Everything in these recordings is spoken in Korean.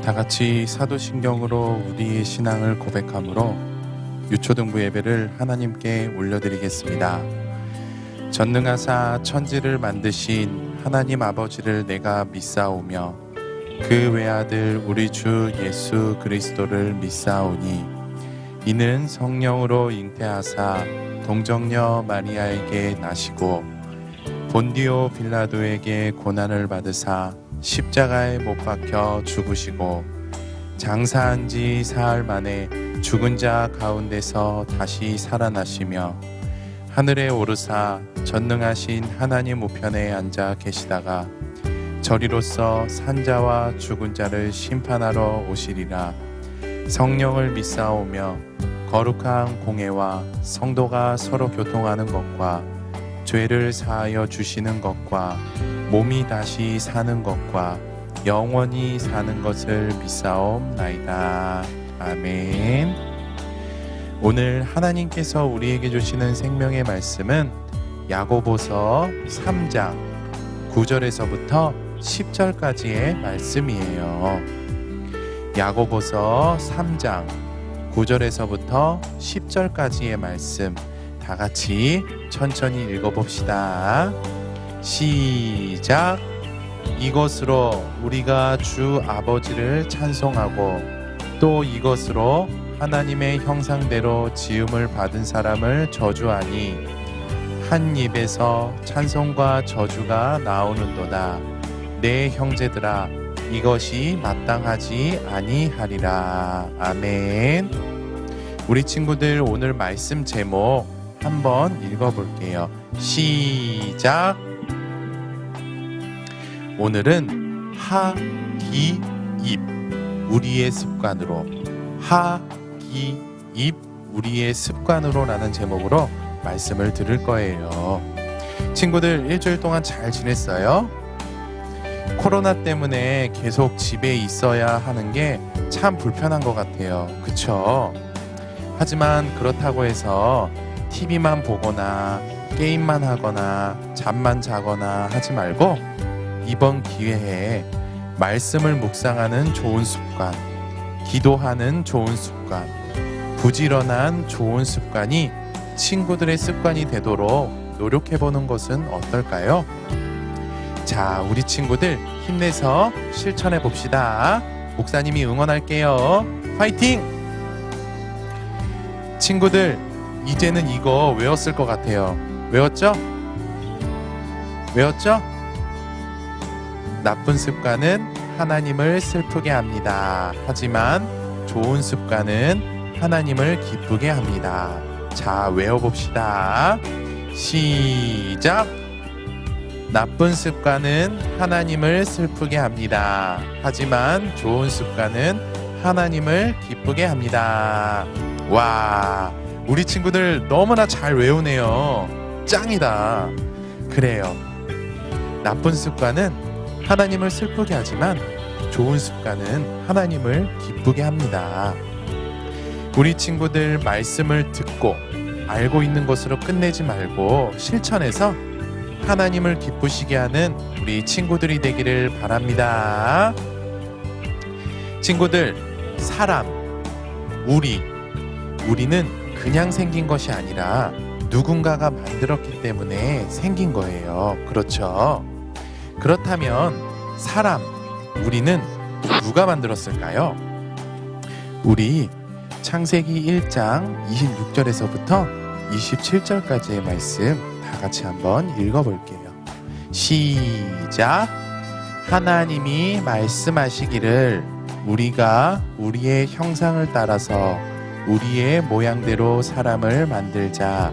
다 같이 사도신경으로 우리의 신앙을 고백함으로 유초등부 예배를 하나님께 올려드리겠습니다. 전능하사 천지를 만드신 하나님 아버지를 내가 믿사오며 그 외아들 우리 주 예수 그리스도를 믿사오니 이는 성령으로 잉태하사 동정녀 마리아에게 나시고 본디오 빌라도에게 고난을 받으사 십자가에 못 박혀 죽으시고 장사한 지 사흘 만에 죽은 자 가운데서 다시 살아나시며 하늘에 오르사 전능하신 하나님 우편에 앉아 계시다가 저리로서 산자와 죽은 자를 심판하러 오시리라. 성령을 믿사오며 거룩한 공회와 성도가 서로 교통하는 것과 죄를 사하여 주시는 것과 몸이 다시 사는 것과 영원히 사는 것을 믿사옵나이다. 아멘. 오늘 하나님께서 우리에게 주시는 생명의 말씀은 야고보서 3장 9절에서부터 10절까지의 말씀이에요. 야고보서 3장 9절에서부터 10절까지의 말씀 다 같이 천천히 읽어봅시다. 시작. 이것으로 우리가 주 아버지를 찬송하고 또 이것으로 하나님의 형상대로 지음을 받은 사람을 저주하니 한 입에서 찬송과 저주가 나오는도다. 내 형제들아 이것이 마땅하지 아니하리라. 아멘. 우리 친구들 오늘 말씀 제목 한번 읽어볼게요. 시작. 오늘은 하기입 우리의 습관으로 하기입 우리의 습관으로 라는 제목으로 말씀을 들을 거예요. 친구들 일주일 동안 잘 지냈어요? 코로나 때문에 계속 집에 있어야 하는 게 참 불편한 것 같아요. 그쵸? 하지만 그렇다고 해서 TV만 보거나 게임만 하거나 잠만 자거나 하지 말고 이번 기회에 말씀을 묵상하는 좋은 습관, 기도하는 좋은 습관, 부지런한 좋은 습관이 친구들의 습관이 되도록 노력해보는 것은 어떨까요? 자, 우리 친구들 힘내서 실천해봅시다. 목사님이 응원할게요. 화이팅! 친구들 이제는 이거 외웠을 것 같아요. 외웠죠? 외웠죠? 나쁜 습관은 하나님을 슬프게 합니다. 하지만 좋은 습관은 하나님을 기쁘게 합니다. 자, 외워봅시다. 시작! 나쁜 습관은 하나님을 슬프게 합니다. 하지만 좋은 습관은 하나님을 기쁘게 합니다. 와, 우리 친구들 너무나 잘 외우네요. 짱이다. 그래요. 나쁜 습관은 하나님을 슬프게 하지만 좋은 습관은 하나님을 기쁘게 합니다. 우리 친구들 말씀을 듣고 알고 있는 것으로 끝내지 말고 실천해서 하나님을 기쁘시게 하는 우리 친구들이 되기를 바랍니다. 친구들, 사람, 우리는 그냥 생긴 것이 아니라 누군가가 만들었기 때문에 생긴 거예요. 그렇죠? 그렇다면 사람, 우리는 누가 만들었을까요? 우리 창세기 1장 26절에서부터 27절까지의 말씀 다 같이 한번 읽어볼게요. 시작. 하나님이 말씀하시기를 우리가 우리의 형상을 따라서 우리의 모양대로 사람을 만들자.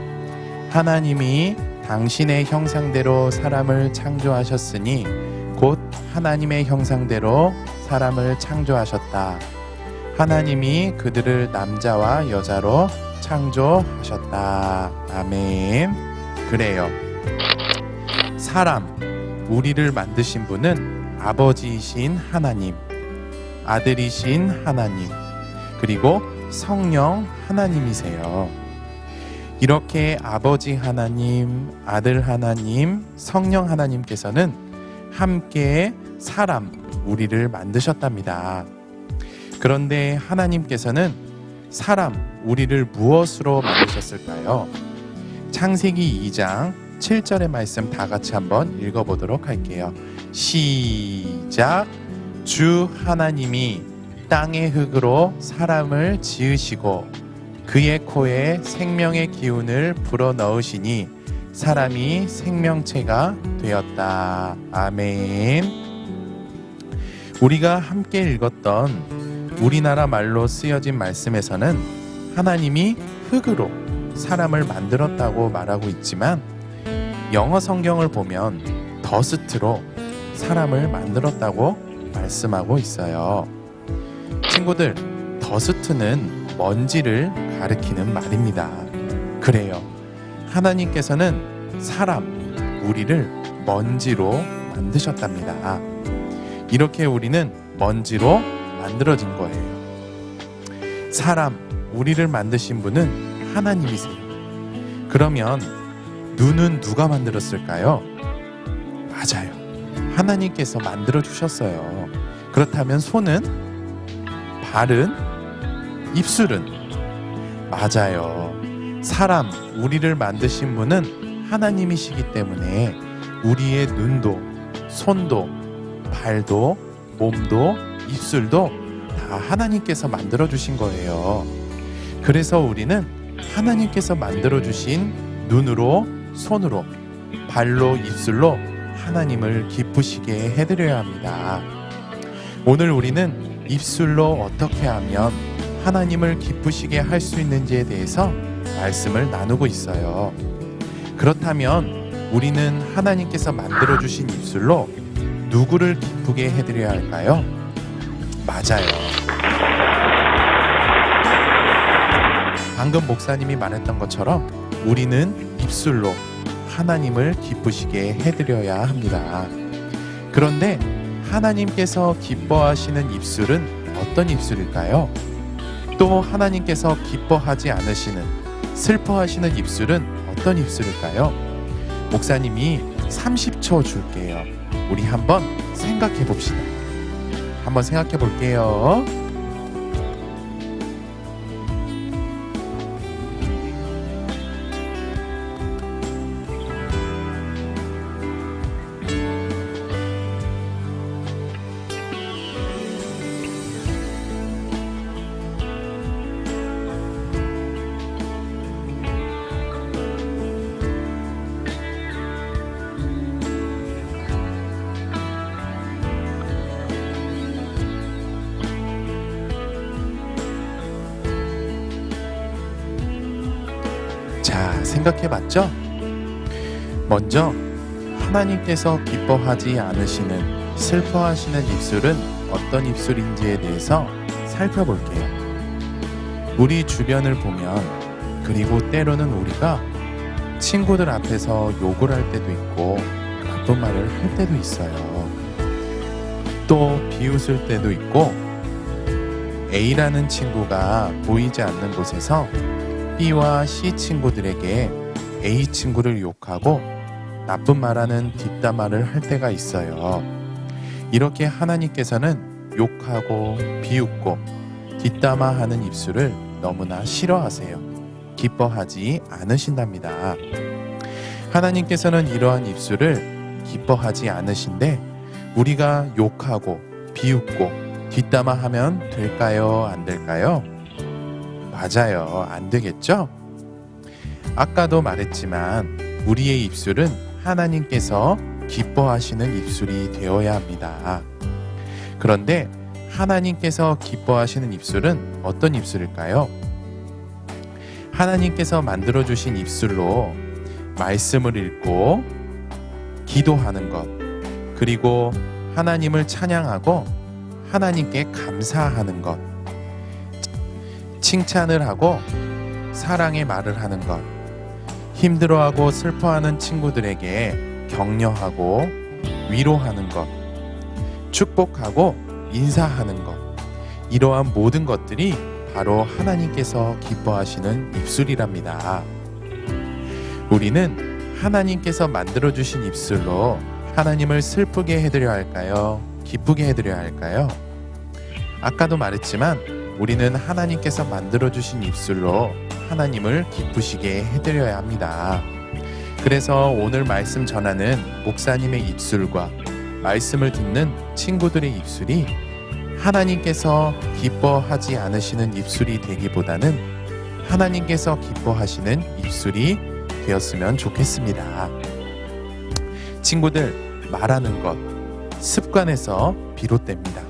하나님이 당신의 형상대로 사람을 창조하셨으니 곧 하나님의 형상대로 사람을 창조하셨다. 하나님이 그들을 남자와 여자로 창조하셨다. 아멘. 그래요. 사람, 우리를 만드신 분은 아버지이신 하나님, 아들이신 하나님, 그리고 성령 하나님이세요. 이렇게 아버지 하나님, 아들 하나님, 성령 하나님께서는 함께 사람, 우리를 만드셨답니다. 그런데 하나님께서는 사람, 우리를 무엇으로 만드셨을까요? 창세기 2장 7절의 말씀 다 같이 한번 읽어보도록 할게요. 시작. 주 하나님이 땅의 흙으로 사람을 지으시고 그의 코에 생명의 기운을 불어넣으시니 사람이 생명체가 되었다. 아멘. 우리가 함께 읽었던 우리나라 말로 쓰여진 말씀에서는 하나님이 흙으로 사람을 만들었다고 말하고 있지만 영어 성경을 보면 더스트로 사람을 만들었다고 말씀하고 있어요. 친구들, 더스트는 먼지를 가리키는 말입니다. 그래요. 하나님께서는 사람, 우리를 먼지로 만드셨답니다. 이렇게 우리는 먼지로 만들어진 거예요. 사람, 우리를 만드신 분은 하나님이세요. 그러면 눈은 누가 만들었을까요? 맞아요. 하나님께서 만들어 주셨어요. 그렇다면 손은? 발은? 입술은? 맞아요. 사람, 우리를 만드신 분은 하나님이시기 때문에 우리의 눈도, 손도, 발도, 몸도, 입술도 다 하나님께서 만들어 주신 거예요. 그래서 우리는 하나님께서 만들어 주신 눈으로, 손으로, 발로, 입술로 하나님을 기쁘시게 해드려야 합니다. 오늘 우리는 입술로 어떻게 하면 하나님을 기쁘시게 할 수 있는지에 대해서 말씀을 나누고 있어요. 그렇다면 우리는 하나님께서 만들어 주신 입술로 누구를 기쁘게 해드려야 할까요? 맞아요. 방금 목사님이 말했던 것처럼 우리는 입술로 하나님을 기쁘시게 해드려야 합니다. 그런데 하나님께서 기뻐하시는 입술은 어떤 입술일까요? 또 하나님께서 기뻐하지 않으시는, 슬퍼하시는 입술은 어떤 입술일까요? 목사님이 30초 줄게요. 우리 한번 생각해 봅시다. 한번 생각해 볼게요. 자, 생각해봤죠? 먼저 하나님께서 기뻐하지 않으시는, 슬퍼하시는 입술은 어떤 입술인지에 대해서 살펴볼게요. 우리 주변을 보면, 그리고 때로는 우리가 친구들 앞에서 욕을 할 때도 있고 나쁜 말을 할 때도 있어요. 또 비웃을 때도 있고, A라는 친구가 보이지 않는 곳에서 B와 C 친구들에게 A 친구를 욕하고 나쁜 말하는 뒷담화를 할 때가 있어요. 이렇게 하나님께서는 욕하고 비웃고 뒷담화하는 입술을 너무나 싫어하세요. 기뻐하지 않으신답니다. 하나님께서는 이러한 입술을 기뻐하지 않으신데 우리가 욕하고 비웃고 뒷담화하면 될까요? 안 될까요? 맞아요. 안 되겠죠? 아까도 말했지만 우리의 입술은 하나님께서 기뻐하시는 입술이 되어야 합니다. 그런데 하나님께서 기뻐하시는 입술은 어떤 입술일까요? 하나님께서 만들어주신 입술로 말씀을 읽고 기도하는 것, 그리고 하나님을 찬양하고 하나님께 감사하는 것, 칭찬을 하고 사랑의 말을 하는 것, 힘들어하고 슬퍼하는 친구들에게 격려하고 위로하는 것, 축복하고 인사하는 것, 이러한 모든 것들이 바로 하나님께서 기뻐하시는 입술이랍니다. 우리는 하나님께서 만들어주신 입술로 하나님을 슬프게 해드려야 할까요? 기쁘게 해드려야 할까요? 아까도 말했지만 우리는 하나님께서 만들어주신 입술로 하나님을 기쁘시게 해드려야 합니다. 그래서 오늘 말씀 전하는 목사님의 입술과 말씀을 듣는 친구들의 입술이 하나님께서 기뻐하지 않으시는 입술이 되기보다는 하나님께서 기뻐하시는 입술이 되었으면 좋겠습니다. 친구들, 말하는 것, 습관에서 비롯됩니다.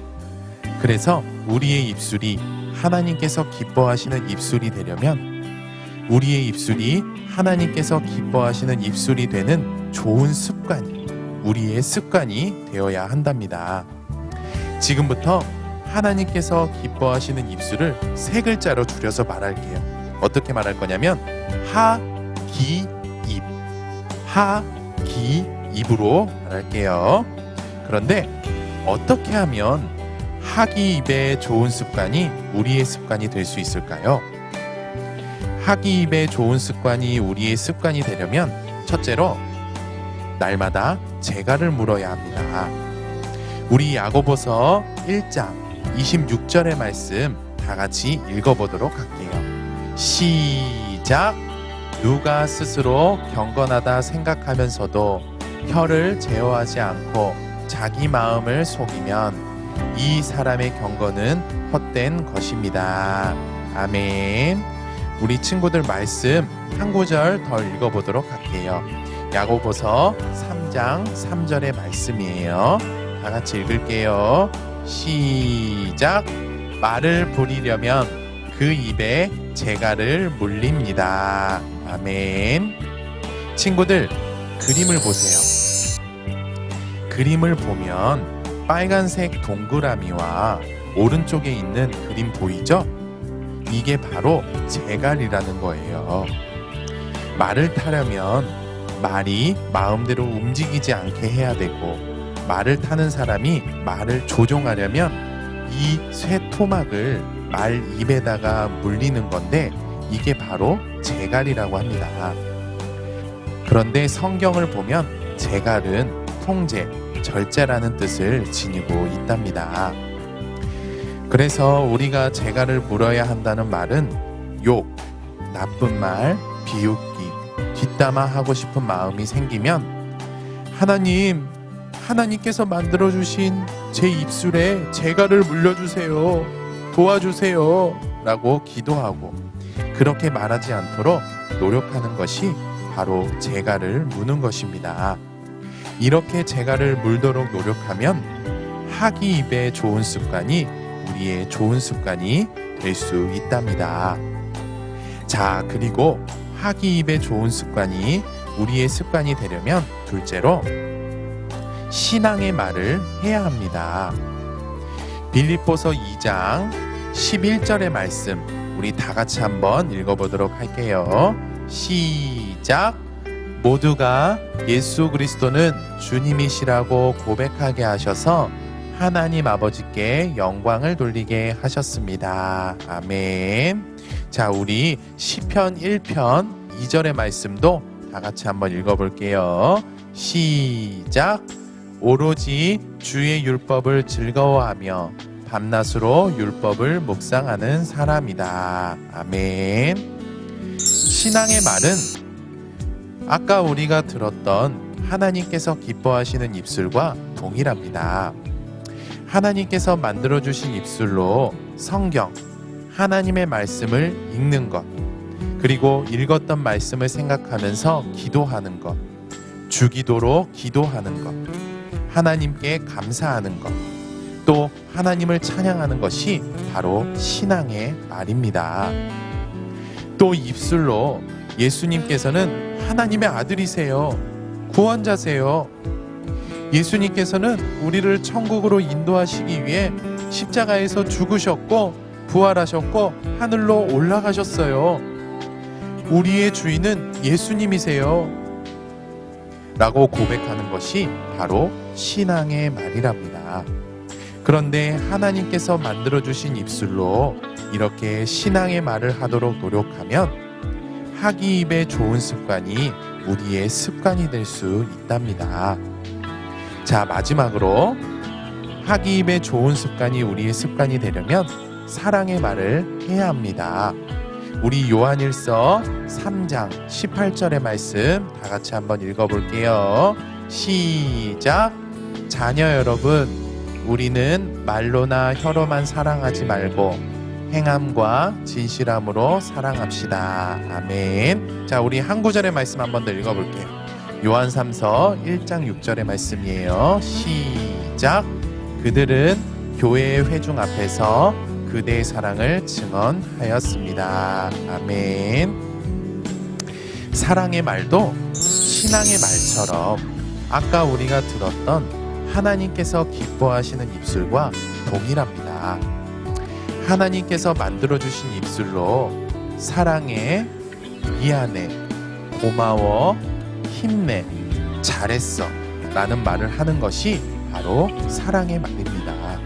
그래서 우리의 입술이 하나님께서 기뻐하시는 입술이 되려면 우리의 입술이 하나님께서 기뻐하시는 입술이 되는 좋은 습관이 우리의 습관이 되어야 한답니다. 지금부터 하나님께서 기뻐하시는 입술을 3글자로 줄여서 말할게요. 어떻게 말할 거냐면 하기입, 하기입으로 말할게요. 그런데 어떻게 하면 하기입의 좋은 습관이 우리의 습관이 될 수 있을까요? 하기입의 좋은 습관이 우리의 습관이 되려면 첫째로 날마다 제갈을 물어야 합니다. 우리 야고보서 1장 26절의 말씀 다 같이 읽어보도록 할게요. 시작! 누가 스스로 경건하다 생각하면서도 혀를 제어하지 않고 자기 마음을 속이면 이 사람의 경건은 헛된 것입니다. 아멘. 우리 친구들 말씀 한 구절 더 읽어보도록 할게요. 야고보서 3장 3절의 말씀이에요. 다 같이 읽을게요. 시작! 말을 부리려면 그 입에 제갈을 물립니다. 아멘. 친구들, 그림을 보세요. 그림을 보면 빨간색 동그라미와 오른쪽에 있는 그림 보이죠? 이게 바로 제갈이라는 거예요. 말을 타려면 말이 마음대로 움직이지 않게 해야 되고, 말을 타는 사람이 말을 조종하려면 이 쇠토막을 말 입에다가 물리는 건데 이게 바로 제갈이라고 합니다. 그런데 성경을 보면 제갈은 통제, 절제라는 뜻을 지니고 있답니다. 그래서 우리가 제갈을 물어야 한다는 말은 욕, 나쁜 말, 비웃기, 뒷담화하고 싶은 마음이 생기면 하나님께서 만들어주신 제 입술에 제갈을 물려주세요. 도와주세요. 라고 기도하고 그렇게 말하지 않도록 노력하는 것이 바로 제갈을 무는 것입니다. 이렇게 제갈을 물도록 노력하면 하기입의 좋은 습관이 우리의 좋은 습관이 될 수 있답니다. 자, 그리고 하기입의 좋은 습관이 우리의 습관이 되려면 둘째로 신앙의 말을 해야 합니다. 빌립보서 2장 11절의 말씀 우리 다 같이 한번 읽어보도록 할게요. 시작! 모두가 예수 그리스도는 주님이시라고 고백하게 하셔서 하나님 아버지께 영광을 돌리게 하셨습니다. 아멘. 자, 우리 시편 1편 2절의 말씀도 다 같이 한번 읽어볼게요. 시작! 오로지 주의 율법을 즐거워하며 밤낮으로 율법을 묵상하는 사람이다. 아멘. 신앙의 말은 아까 우리가 들었던 하나님께서 기뻐하시는 입술과 동일합니다. 하나님께서 만들어주신 입술로 성경, 하나님의 말씀을 읽는 것, 그리고 읽었던 말씀을 생각하면서 기도하는 것, 주기도로 기도하는 것, 하나님께 감사하는 것, 또 하나님을 찬양하는 것이 바로 신앙의 말입니다. 또 입술로 예수님께서는 하나님의 아들이세요. 구원자세요. 예수님께서는 우리를 천국으로 인도하시기 위해 십자가에서 죽으셨고 부활하셨고 하늘로 올라가셨어요. 우리의 주인은 예수님이세요. 라고 고백하는 것이 바로 신앙의 말이랍니다. 그런데 하나님께서 만들어주신 입술로 이렇게 신앙의 말을 하도록 노력하면 하기입의 좋은 습관이 우리의 습관이 될 수 있답니다. 자, 마지막으로 학이입의 좋은 습관이 우리의 습관이 되려면 사랑의 말을 해야 합니다. 우리 요한일서 3장 18절의 말씀 다 같이 한번 읽어볼게요. 시작. 자녀 여러분, 우리는 말로나 혀로만 사랑하지 말고 행함과 진실함으로 사랑합시다. 아멘. 자, 우리 한 구절의 말씀 한번 더 읽어볼게요. 요한 3서 1장 6절의 말씀이에요. 시작. 그들은 교회의 회중 앞에서 그대의 사랑을 증언하였습니다. 아멘. 사랑의 말도 신앙의 말처럼 아까 우리가 들었던 하나님께서 기뻐하시는 입술과 동일합니다. 하나님께서 만들어주신 입술로 사랑해, 미안해, 고마워, 힘내, 잘했어 라는 말을 하는 것이 바로 사랑의 말입니다.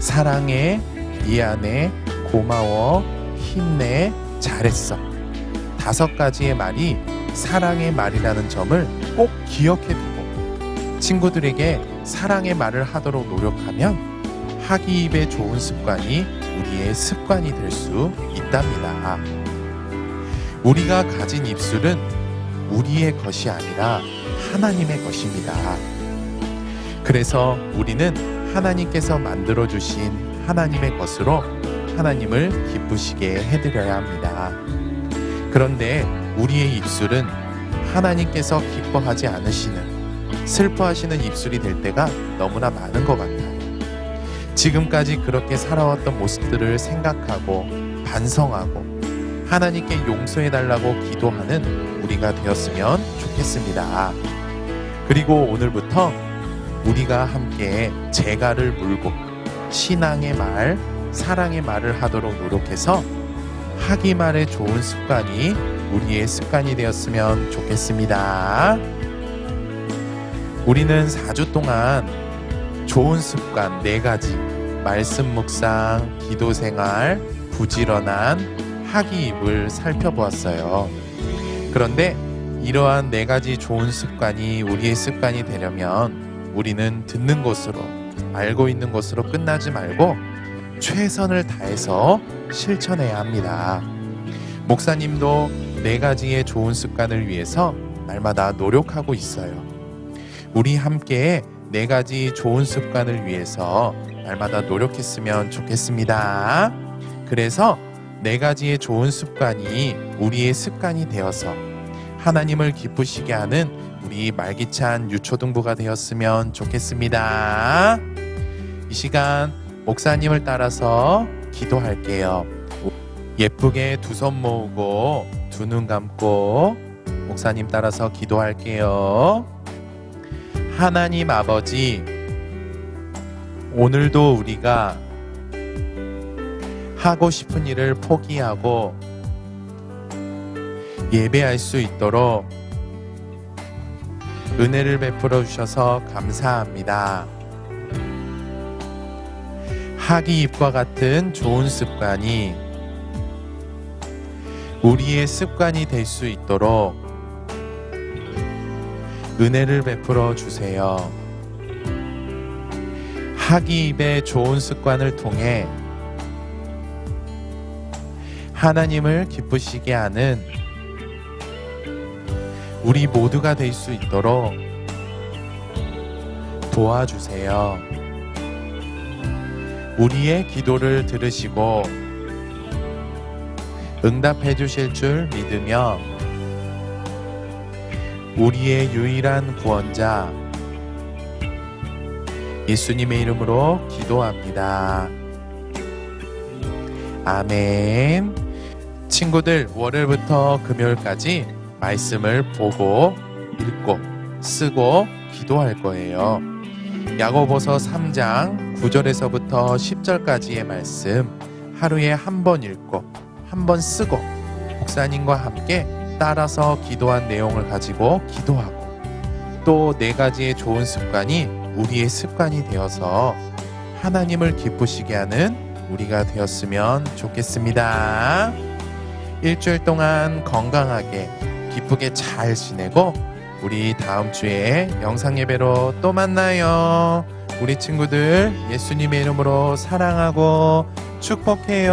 사랑해, 미안해, 고마워, 힘내, 잘했어. 5가지의 말이 사랑의 말이라는 점을 꼭 기억해 두고 친구들에게 사랑의 말을 하도록 노력하면 학이입의 좋은 습관이 우리의 습관이 될 수 있답니다. 우리가 가진 입술은 우리의 것이 아니라 하나님의 것입니다. 그래서 우리는 하나님께서 만들어주신 하나님의 것으로 하나님을 기쁘시게 해드려야 합니다. 그런데 우리의 입술은 하나님께서 기뻐하지 않으시는, 슬퍼하시는 입술이 될 때가 너무나 많은 것 같아요. 지금까지 그렇게 살아왔던 모습들을 생각하고 반성하고 하나님께 용서해달라고 기도하는 우리가 되었으면 좋겠습니다. 그리고 오늘부터 우리가 함께 재갈을 물고 신앙의 말, 사랑의 말을 하도록 노력해서 학이말의 좋은 습관이 우리의 습관이 되었으면 좋겠습니다. 우리는 4주 동안 좋은 습관 4가지, 말씀 묵상, 기도 생활, 부지런한, 학이입을 살펴보았어요. 그런데 이러한 4가지 좋은 습관이 우리의 습관이 되려면 우리는 듣는 것으로, 알고 있는 것으로 끝나지 말고 최선을 다해서 실천해야 합니다. 목사님도 4가지의 좋은 습관을 위해서 날마다 노력하고 있어요. 우리 함께 4가지 좋은 습관을 위해서 날마다 노력했으면 좋겠습니다. 그래서 4가지의 좋은 습관이 우리의 습관이 되어서 하나님을 기쁘시게 하는 우리 말기찬 유초등부가 되었으면 좋겠습니다. 이 시간 목사님을 따라서 기도할게요. 예쁘게 두 손 모으고 두 눈 감고 목사님 따라서 기도할게요. 하나님 아버지, 오늘도 우리가 하고 싶은 일을 포기하고 예배할 수 있도록 은혜를 베풀어 주셔서 감사합니다. 학이입과 같은 좋은 습관이 우리의 습관이 될 수 있도록 은혜를 베풀어 주세요. 학이입의 좋은 습관을 통해 하나님을 기쁘시게 하는 우리 모두가 될 수 있도록 도와주세요. 우리의 기도를 들으시고 응답해 주실 줄 믿으며 우리의 유일한 구원자 예수님의 이름으로 기도합니다. 아멘. 친구들, 월요일부터 금요일까지 말씀을 보고 읽고 쓰고 기도할 거예요. 야고보서 3장 9절에서부터 10절까지의 말씀 하루에 한 번 읽고 한 번 쓰고 목사님과 함께 따라서 기도한 내용을 가지고 기도하고 또 4가지의 좋은 습관이 우리의 습관이 되어서 하나님을 기쁘시게 하는 우리가 되었으면 좋겠습니다. 일주일 동안 건강하게 기쁘게 잘 지내고 우리 다음 주에 영상 예배로 또 만나요. 우리 친구들 예수님의 이름으로 사랑하고 축복해요.